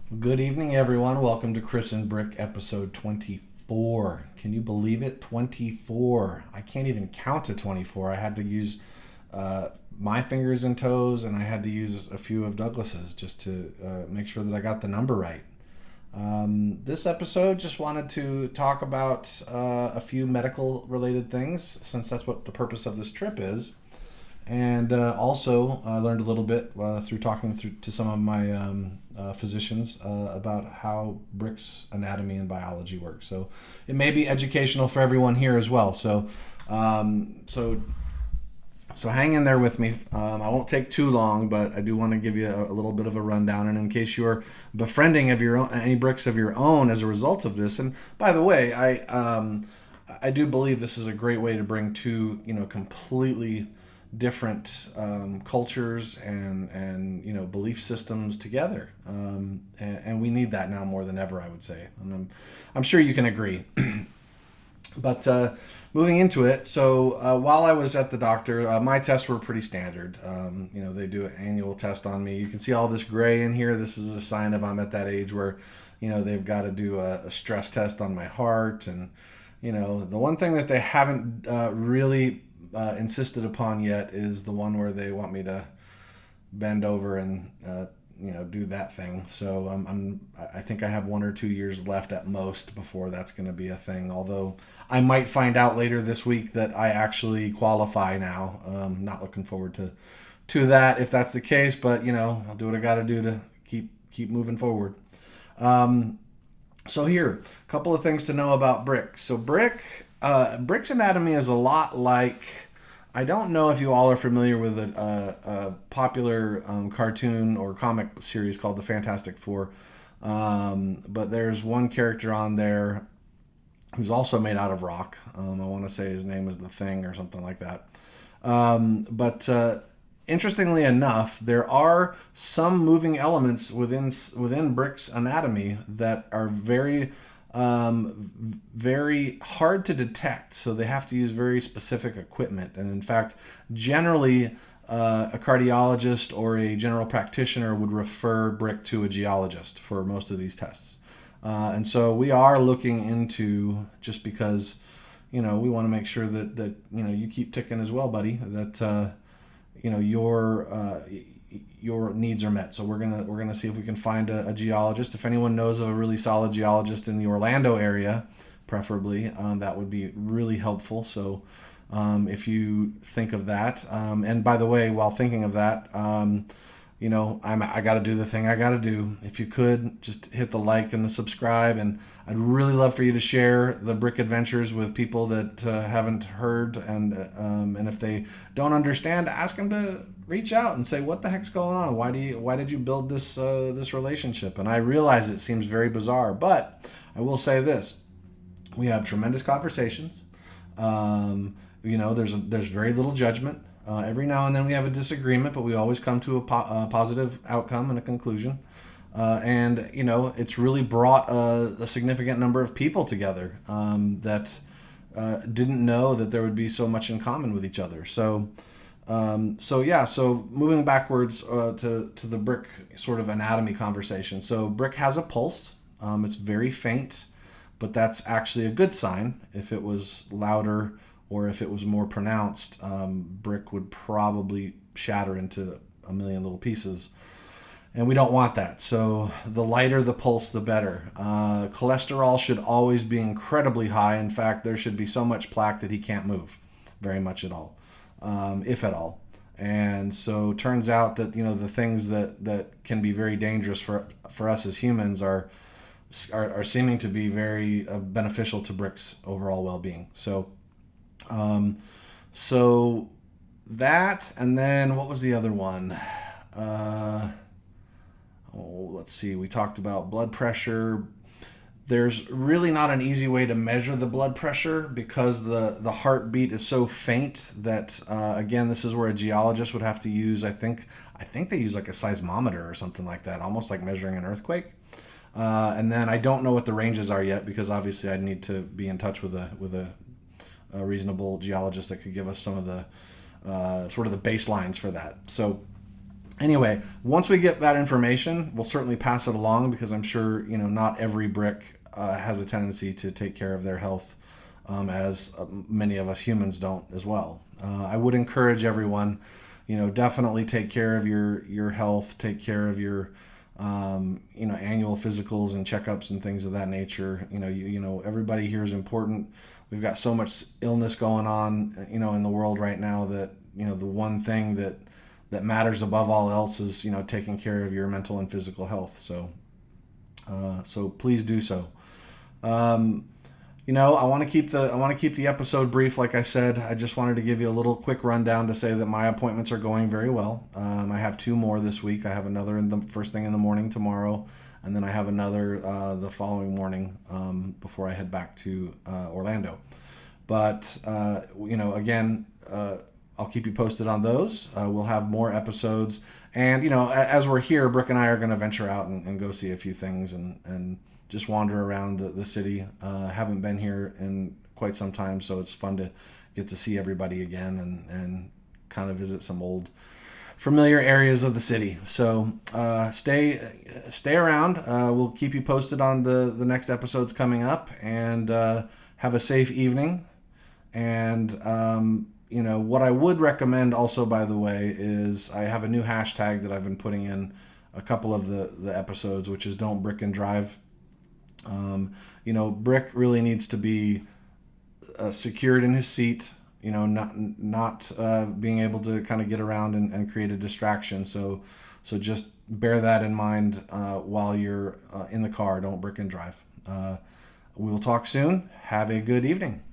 Good evening, everyone. Welcome to Chris and Brick episode 24. Can you believe it? 24. I can't even count to 24. I had to use my fingers and toes, and I had to use a few of Douglas's just to make sure that I got the number right. This episode just wanted to talk about a few medical related things, since that's what the purpose of this trip is. And also, I learned a little bit through talking to some of my physicians about how Brick's anatomy and biology work. So it may be educational for everyone here as well. Um, so, so hang in there with me. I won't take too long, but I do want to give you a little bit of a rundown. And in case you're befriending of your own, any bricks of your own as a result of this, and by the way, I do believe this is a great way to bring two completely different cultures and belief systems together, and we need that now more than ever, I would say, and I'm sure you can agree. But moving into it, so while I was at the doctor, my tests were pretty standard. They do an annual test on me. You can see all this gray in here. This is a sign of I'm at that age where they've got to do a stress test on my heart. And the one thing that they haven't really insisted upon yet is the one where they want me to bend over and do that thing. So I think I have 1 or 2 years left at most before that's going to be a thing. Although I might find out later this week that I actually qualify now. Not looking forward to that if that's the case, but I'll do what I got to do to keep moving forward. So here, a couple of things to know about Brick. So Brick's anatomy is a lot like, I don't know if you all are familiar with a popular cartoon or comic series called the Fantastic Four, but there's one character on there who's also made out of rock. I want to say his name is the Thing or something like that. But interestingly enough, there are some moving elements within Brick's anatomy that are very hard to detect. So they have to use very specific equipment. And in fact, generally, a cardiologist or a general practitioner would refer Brick to a geologist for most of these tests. And so we are looking into, just because we want to make sure that you keep ticking as well, buddy, that your needs are met. So we're gonna see if we can find a geologist. If anyone knows of a really solid geologist in the Orlando area, preferably, that would be really helpful. So if you think of that, and by the way, while thinking of that, I got to do the thing I got to do. If you could just hit the like and the subscribe, and I'd really love for you to share the Brick Adventures with people that haven't heard, and if they don't understand, ask them to reach out and say, what the heck's going on? Why did you build this relationship? And I realize it seems very bizarre, but I will say this: we have tremendous conversations. There's very little judgment. Every now and then we have a disagreement, but we always come to a positive outcome and a conclusion. And it's really brought a significant number of people together that didn't know that there would be so much in common with each other. So moving backwards to the Brick sort of anatomy conversation. So Brick has a pulse. It's very faint, but that's actually a good sign. If it was louder, or if it was more pronounced, Brick would probably shatter into a million little pieces. And we don't want that. So the lighter the pulse, the better. Cholesterol should always be incredibly high. In fact, there should be so much plaque that he can't move very much at all, if at all. And so it turns out that the things that can be very dangerous for us as humans are seeming to be very beneficial to Brick's overall well-being. So that, and then what was the other one? Let's see. We talked about blood pressure. There's really not an easy way to measure the blood pressure because the heartbeat is so faint that again, this is where a geologist would have to use. I think they use like a seismometer or something like that, almost like measuring an earthquake. And then I don't know what the ranges are yet, because obviously I'd need to be in touch with a reasonable geologist that could give us some of the sort of the baselines for that. So Anyway, once we get that information, we'll certainly pass it along, because I'm sure, not every brick has a tendency to take care of their health, as many of us humans don't as well. I would encourage everyone, definitely take care of your health, take care of your annual physicals and checkups and things of that nature. Everybody here is important. We've got so much illness going on, in the world right now, that, the one thing that matters above all else is, taking care of your mental and physical health. So please do so. I want to keep the episode brief. Like I said, I just wanted to give you a little quick rundown to say that my appointments are going very well. I have 2 more this week. I have another in the first thing in the morning tomorrow, and then I have another the following morning, before I head back to Orlando. But again, I'll keep you posted on those. We'll have more episodes, and as we're here, Brooke and I are going to venture out and go see a few things, and just wander around the city. Haven't been here in quite some time, so it's fun to get to see everybody again, and kind of visit some old familiar areas of the city. So stay around. We'll keep you posted on the next episodes coming up, and have a safe evening. And what I would recommend also, by the way, is I have a new hashtag that I've been putting in a couple of the episodes, which is Don't Brick and Drive. Brick really needs to be secured in his seat, not being able to kind of get around and create a distraction. So just bear that in mind while you're in the car. Don't brick and drive. We will talk soon. Have a good evening.